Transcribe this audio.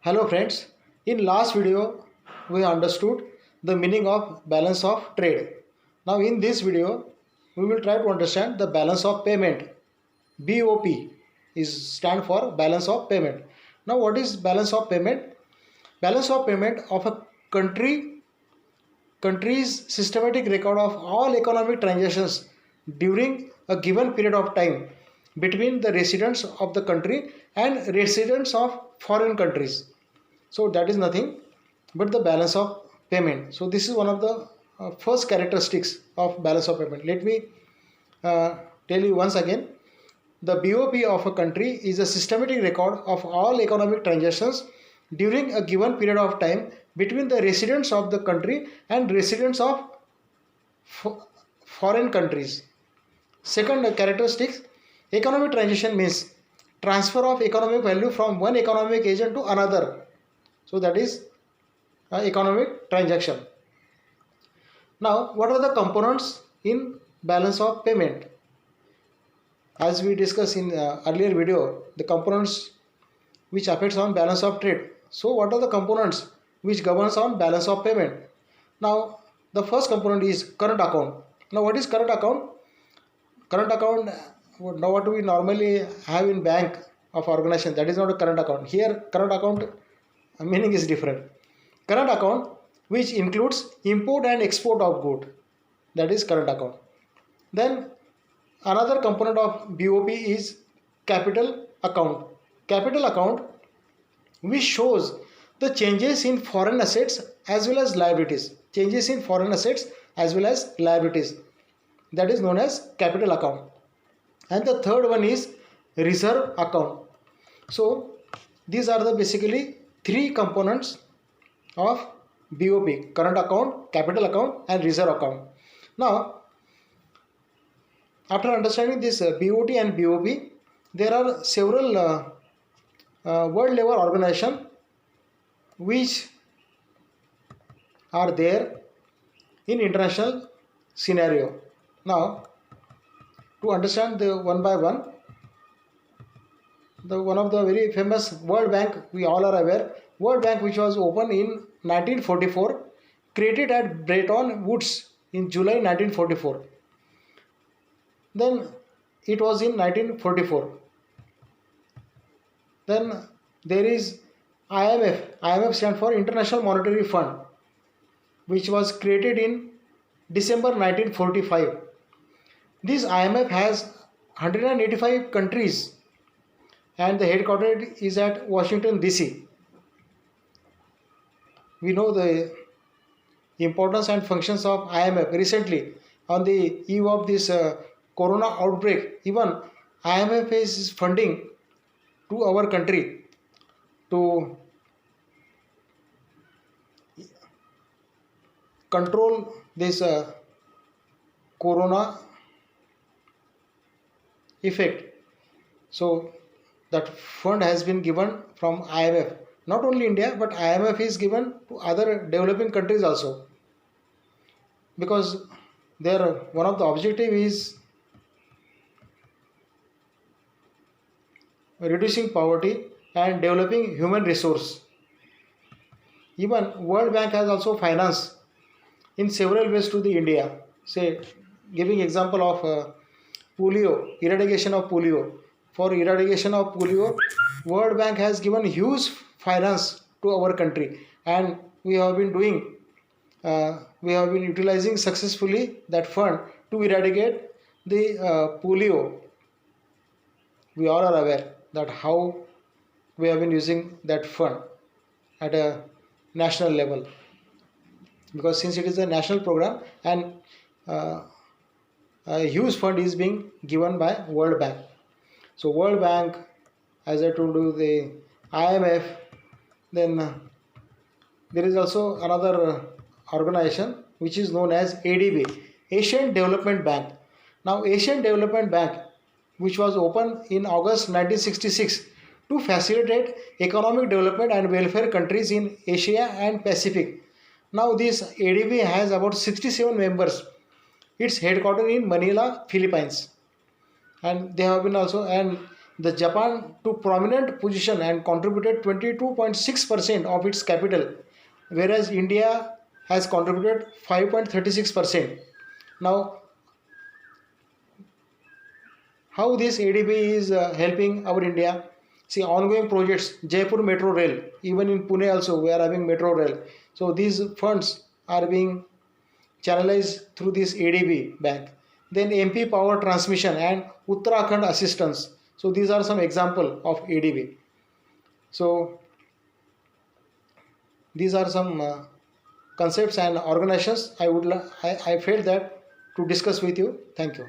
Hello friends, in last video we understood the meaning of balance of trade. Now in this video we will try to understand the balance of payment. BOP is stand for balance of payment. Now what is balance of payment? Balance of payment of a country's systematic record of all economic transactions during a given period of time between the residents of the country and residents of foreign countries. So that is nothing but the balance of payment. So this is one of the first characteristics of balance of payment. Let me uh, tell you once again. The BOP of a country is a systematic record of all economic transactions during a given period of time between the residents of the country and residents of foreign countries. Second characteristics, economic transaction means transfer of economic value from one economic agent to another. So that is economic transaction. Now what are the components in balance of payment? As we discussed in earlier video, the components which affects on balance of trade. So what are the components which governs on balance of payment? Now the first component is current account. Now what is current account? Current account, now what we normally have in bank of organization, that is not a current account. Here current account meaning is different. Current account which includes import and export of good, that is current account. Then another component of BOP is capital account. Capital account which shows the changes in foreign assets as well as liabilities. Changes in foreign assets as well as liabilities. That is known as capital account. And the third one is reserve account. So these are the basically three components of BOP: current account, capital account and reserve account. Now after understanding this BOT and BOP, there are several world level organizations which are there in international scenario. Now to understand the one by one, the one of the very famous World Bank, we all are aware, World Bank, which was opened in 1944, created at Bretton Woods in July 1944. Then it was in 1944. Then there is IMF. IMF stands for International Monetary Fund, which was created in December 1945. This IMF has 185 countries and the headquarters is at Washington DC. We know the importance and functions of IMF. Recently, on the eve of this corona outbreak, even IMF is funding to our country to control this corona effect. So that fund has been given from IMF. Not only India, but IMF is given to other developing countries also, because their one of the objective is reducing poverty and developing human resource. Even World Bank has also financed in several ways to the India. Say, giving example of polio, eradication of polio. For eradication of polio, World Bank has given huge finance to our country, and we have been utilizing successfully that fund to eradicate the polio. We all are aware that how we have been using that fund at a national level, because since it is a national program and a huge fund is being given by World Bank. So World Bank, as I told you, the IMF, then there is also another organization which is known as ADB, Asian Development Bank. Now Asian Development Bank, which was opened in August 1966 to facilitate economic development and welfare countries in Asia and Pacific. Now this ADB has about 67 members. Its headquarters in Manila, Philippines, and they have been also, and the Japan to prominent position and contributed 22.6% of its capital, whereas India has contributed 5.36%. Now, how this ADB is helping our India? See, ongoing projects, Jaipur Metro Rail, even in Pune also we are having Metro Rail. So these funds are being channelized through this ADB bank. Then MP Power Transmission and Uttarakhand Assistance. So these are some example of ADB. So these are some concepts and organizations I felt that to discuss with you. Thank you.